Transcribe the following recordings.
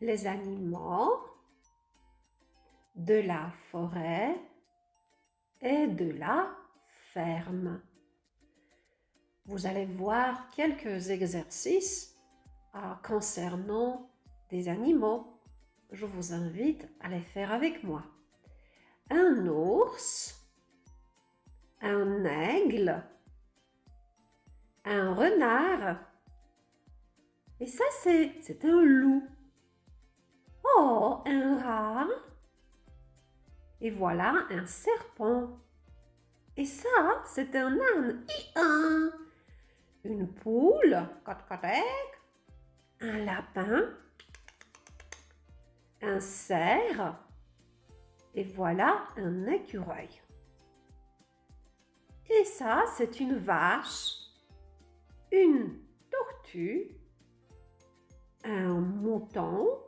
les animaux de la forêt et de la ferme. Vous allez voir quelques exercices concernant des animaux. Je vous invite à les faire avec moi. Un ours, un aigle, un renard. Et ça, c'est un loup. Oh, un rat. Et voilà un serpent. Et ça, c'est un âne. Une poule. Un lapin. Un cerf. Et voilà un écureuil. Et ça, c'est une vache. Une tortue. Un mouton.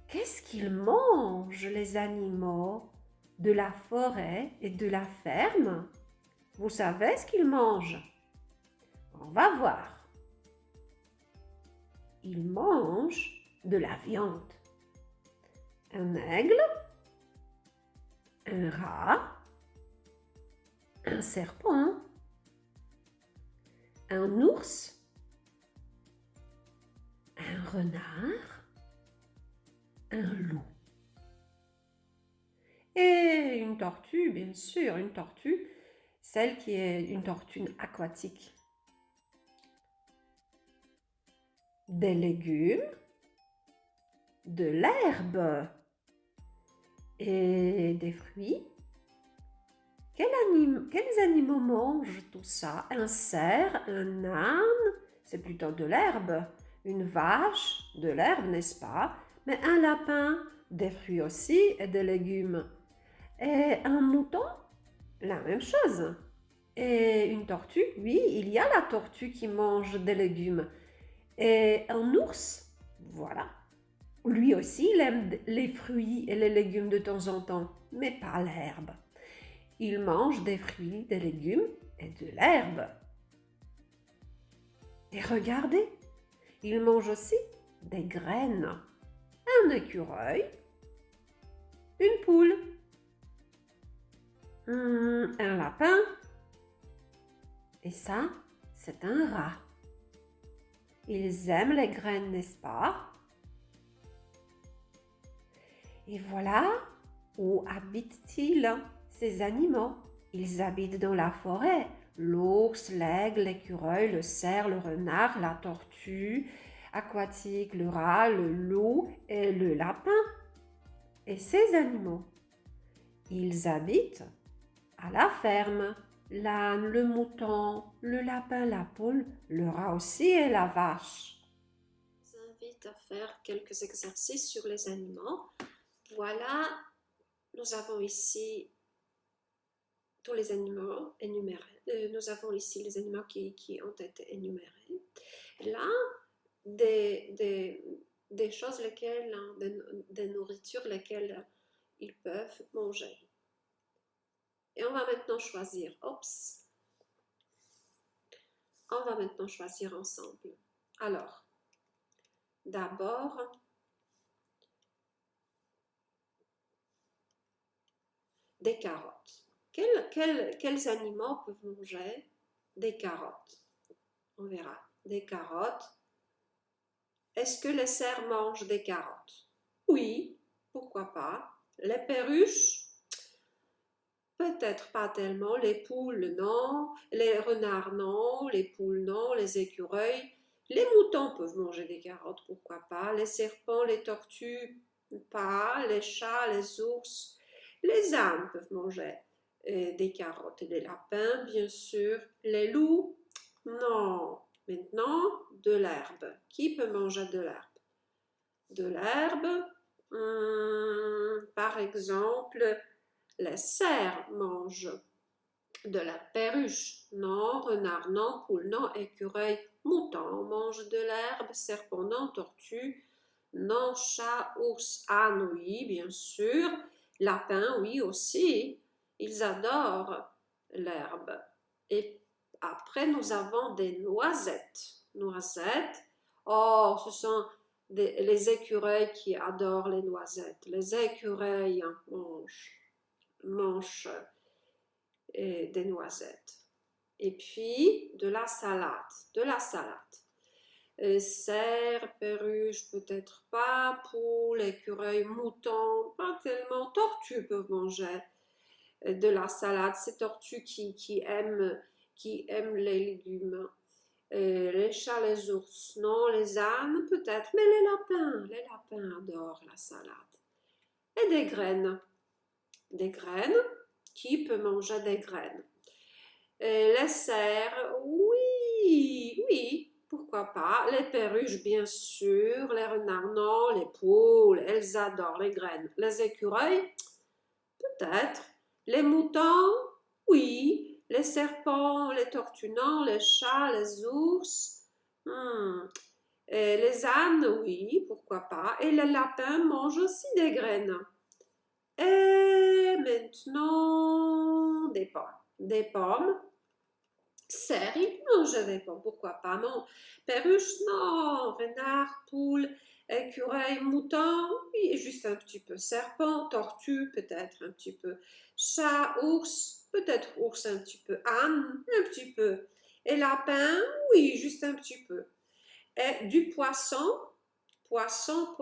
Qu'est-ce qu'ils mangent, les animaux de la forêt et de la ferme? Vous savez ce qu'ils mangent? On va voir. Ils mangent de la viande. Un aigle, un rat, un serpent, un ours, un renard, un loup. Et une tortue, bien sûr, une tortue, celle qui est une tortue aquatique. Des légumes, de l'herbe et des fruits. Quels animaux mangent tout ça? Un cerf, un âne, c'est plutôt de l'herbe. Une vache, de l'herbe, n'est-ce pas? Mais un lapin, des fruits aussi et des légumes. Et un mouton, la même chose. Et une tortue, oui, il y a la tortue qui mange des légumes. Et un ours, voilà. Lui aussi, il aime les fruits et les légumes de temps en temps, mais pas l'herbe. Il mange des fruits, des légumes et de l'herbe. Et regardez, il mange aussi des graines. Un écureuil, une poule, un lapin, et ça, c'est un rat. Ils aiment les graines, n'est-ce pas? Et voilà, où habitent-ils, ces animaux? Ils habitent dans la forêt. L'ours, l'aigle, l'écureuil, le cerf, le renard, la tortue aquatique, le rat, le loup et le lapin. Et ces animaux, ils habitent à la ferme. L'âne, le mouton, le lapin, la poule, le rat aussi et la vache. Je vous invite à faire quelques exercices sur les animaux. Voilà, nous avons ici tous les animaux énumérés. Nous avons ici les animaux qui ont été énumérés. Là, des choses lesquelles, des nourritures lesquelles ils peuvent manger. Et on va maintenant choisir. On va maintenant choisir ensemble. Alors, d'abord, des carottes. Quels animaux peuvent manger des carottes? On verra. Des carottes. Est-ce que les cerfs mangent des carottes? Oui, pourquoi pas. Les perruches? Peut-être pas tellement. Les poules, non. Les renards, non. Les poules, non. Les écureuils. Les moutons peuvent manger des carottes, pourquoi pas. Les serpents, les tortues, pas. Les chats, les ours. Les ânes peuvent manger des carottes. Et les lapins, bien sûr. Les loups, non. Maintenant, de l'herbe. Qui peut manger de l'herbe? De l'herbe, par exemple, les cerfs mangent de la perruche. Non, renard, non, poule, non, écureuil, mouton mange de l'herbe, serpent, non, tortue, non, chat, ours, âne, oui, bien sûr. Lapin, oui, aussi. Ils adorent l'herbe. Et après, nous avons des noisettes. Noisettes, Oh, ce sont les écureuils qui adorent les noisettes. Les écureuils mangent des noisettes. Et puis, de la salade. De la salade. Cerf, perruche, peut-être pas, poule, écureuil, mouton, pas tellement. Tortues peuvent manger de la salade. Ces tortues qui aiment les légumes. Les chats, les ours, non, les ânes peut-être, mais les lapins adorent la salade. Et des graines, qui peut manger des graines? Les cerfs, oui, oui, pourquoi pas. Les perruches, bien sûr. Les renards, non. Les poules, elles adorent les graines. Les écureuils, peut-être. Les moutons, oui. Les serpents, les tortues, non. Les chats, les ours. Et les ânes, oui, pourquoi pas. Et les lapins mangent aussi des graines. Et maintenant, des pommes. Des pommes. Cerf, il mange des pommes, pourquoi pas. Non. Perruche, non. Renard, poule, écureuil, mouton, oui, juste un petit peu. Serpent, tortue, peut-être un petit peu. Chat, ours, peut-être ours un petit peu. Âne, un petit peu. Et lapin, oui, juste un petit peu. Et du poisson, poisson,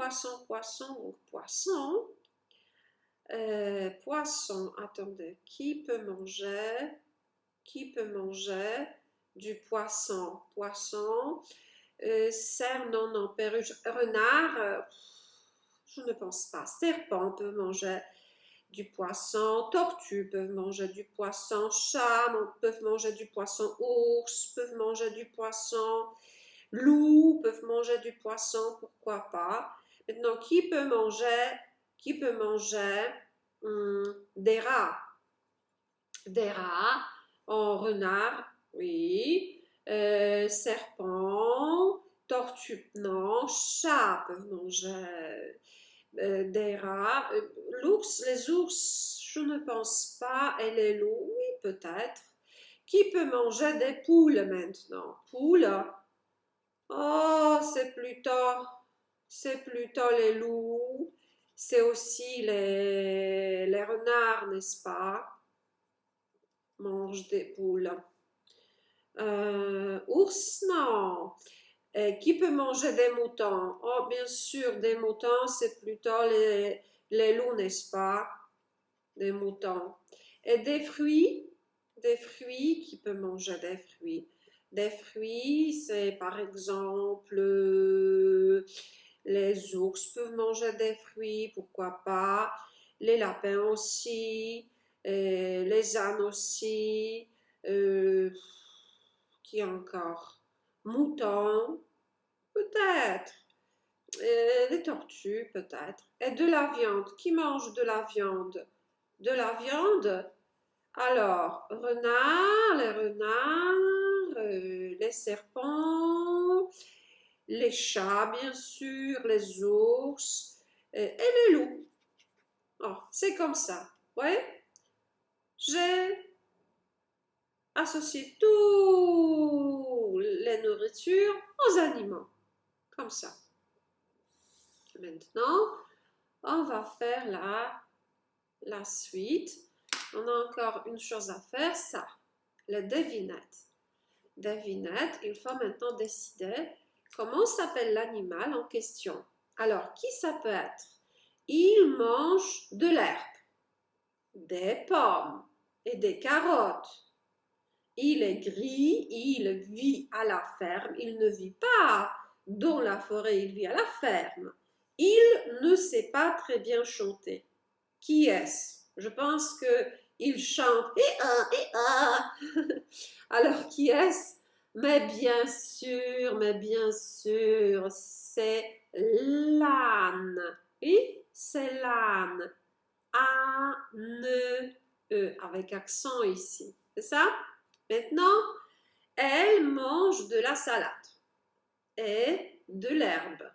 attendez, qui peut manger du poisson? Cerf, non, perruche, renard, je ne pense pas. Serpent peut manger du poisson, tortues peuvent manger du poisson, chats peuvent manger du poisson, ours peuvent manger du poisson, loups peuvent manger du poisson, pourquoi pas. Maintenant, qui peut manger des rats? Des rats, en renard, oui, serpent, tortue, non, chats peuvent manger des rats, les ours, je ne pense pas, et les loups, oui, peut-être. Qui peut manger des poules maintenant? Poules, oh, c'est plutôt les loups, c'est aussi les renards, n'est-ce pas? Mangent des poules. Ours, non. Qui peut manger des moutons? Oh, bien sûr, des moutons, c'est plutôt les loups, n'est-ce pas? Des moutons. Et des fruits, qui peut manger des fruits? Des fruits, c'est par exemple les ours peuvent manger des fruits, pourquoi pas? Les lapins aussi, les ânes aussi. Qui encore? Moutons, peut-être. Les tortues, peut-être. Et de la viande. Qui mange de la viande? De la viande? Alors, les renards, les serpents, les chats, bien sûr, les ours et les loups. Oh, c'est comme ça. Ouais, j'ai associé toutes les nourritures aux animaux. Comme ça. Maintenant, on va faire la suite. On a encore une chose à faire, ça, la devinette. Devinette, il faut maintenant décider comment s'appelle l'animal en question. Alors, qui ça peut être? Il mange de l'herbe, des pommes et des carottes. Il est gris, il vit à la ferme, il ne vit pas dans la forêt, il vit à la ferme. Il ne sait pas très bien chanter. Qui est-ce? Je pense qu'il chante et alors qui est-ce? Mais bien sûr, c'est l'âne. Oui, c'est l'âne. A-N-E, avec accent ici. C'est ça? Maintenant, elle mange de la salade et de l'herbe.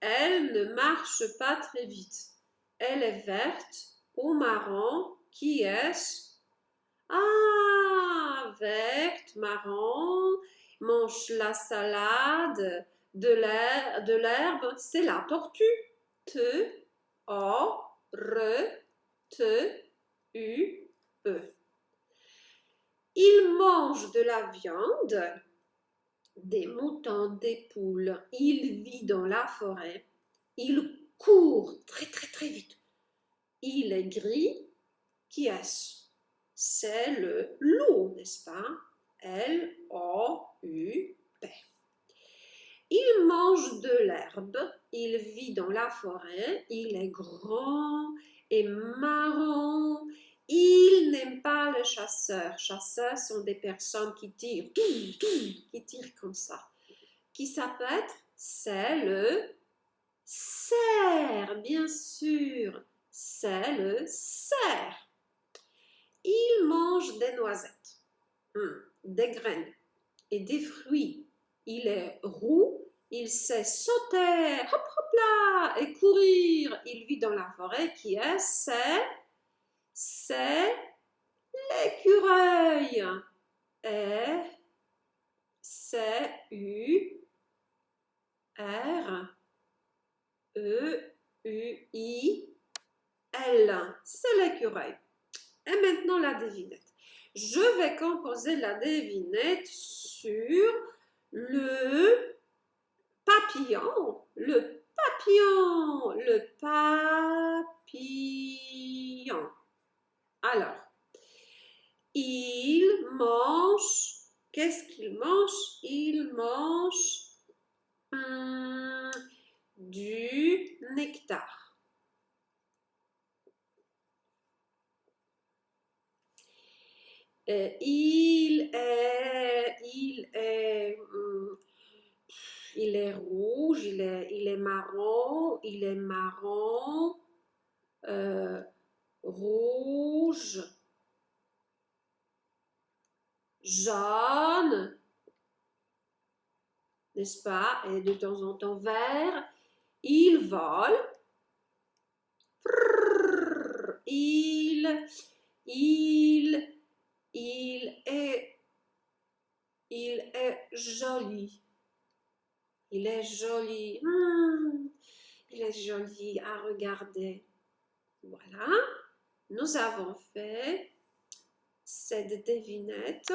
Elle ne marche pas très vite. Elle est verte ou marron. Qui est-ce? Ah, verte, marron, mange la salade de l'herbe, c'est la tortue. T-O-R-T-U-E. Il mange de la viande, des moutons, des poules. Il vit dans la forêt. Il court très très très vite. Il est gris. Qui est-ce? C'est le loup, n'est-ce pas? L-O-U-P. Il mange de l'herbe, il vit dans la forêt, il est grand et marron. Il n'aime pas les chasseurs. Chasseurs sont des personnes qui tirent, qui tirent comme ça. Qui ça peut être? C'est le cerf, bien sûr. C'est le cerf. Il mange des noisettes, des graines et des fruits. Il est roux, il sait sauter, hop hop là, et courir. Il vit dans la forêt qui est, c'est l'écureuil. E, C, U, R, E, U, I, L. C'est l'écureuil. Et maintenant la devinette. Je vais composer la devinette sur le papillon. Le papillon. Le papillon. Alors, il mange. Qu'est-ce qu'il mange? Il mange du nectar. Il est rouge, il est marron, rouge, jaune, n'est-ce pas? Et de temps en temps vert. Il vole. Il est joli. Il est joli. Il est joli à regarder. Voilà. Nous avons fait cette devinette.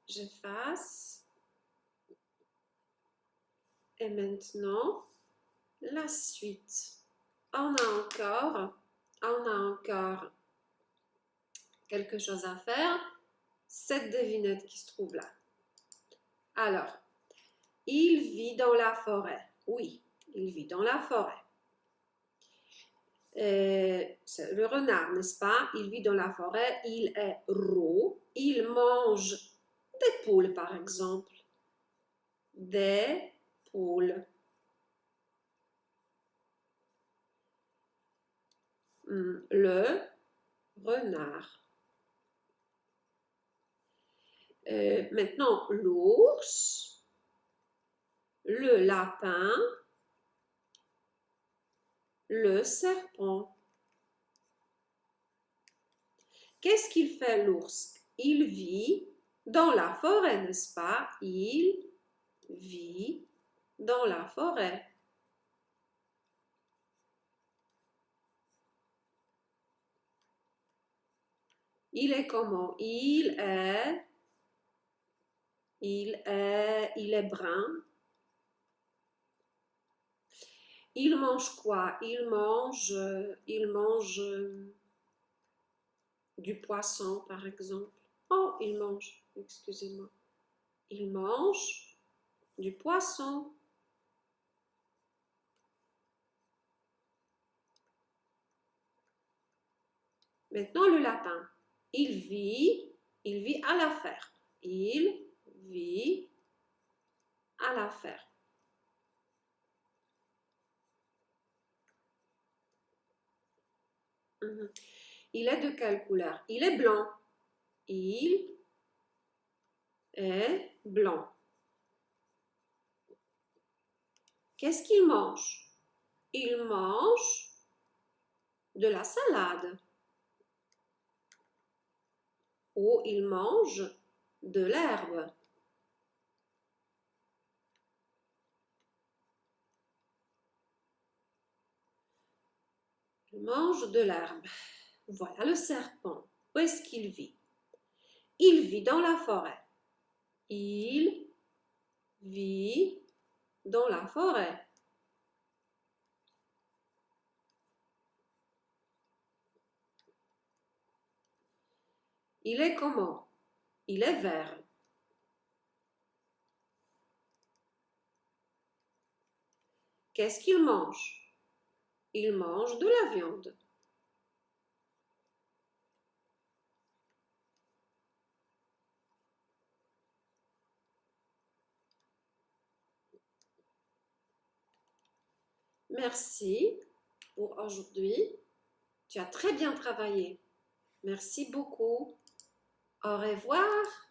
J'efface. Et maintenant, la suite. On a encore quelque chose à faire. Cette devinette qui se trouve là. Alors, il vit dans la forêt. Oui, il vit dans la forêt. C'est le renard, n'est-ce pas? Il vit dans la forêt, il est roux, il mange des poules, par exemple. Des poules. Le renard. Maintenant, l'ours, le lapin, le serpent. Qu'est-ce qu'il fait l'ours? Il vit dans la forêt, n'est-ce pas? Il vit dans la forêt. Il est comment? Il est brun. Il mange quoi? Il mange du poisson, par exemple. Oh, excusez-moi. Il mange du poisson. Maintenant, le lapin. Il vit à la ferme. Il vit à la ferme. Il est de quelle couleur? Il est blanc. Il est blanc. Qu'est-ce qu'il mange? Il mange de la salade. Ou il mange de l'herbe. Il mange de l'herbe. Voilà le serpent. Où est-ce qu'il vit? Il vit dans la forêt. Il vit dans la forêt. Il est comment? Il est vert. Qu'est-ce qu'il mange? Il mange de la viande. Merci pour aujourd'hui. Tu as très bien travaillé. Merci beaucoup. Au revoir.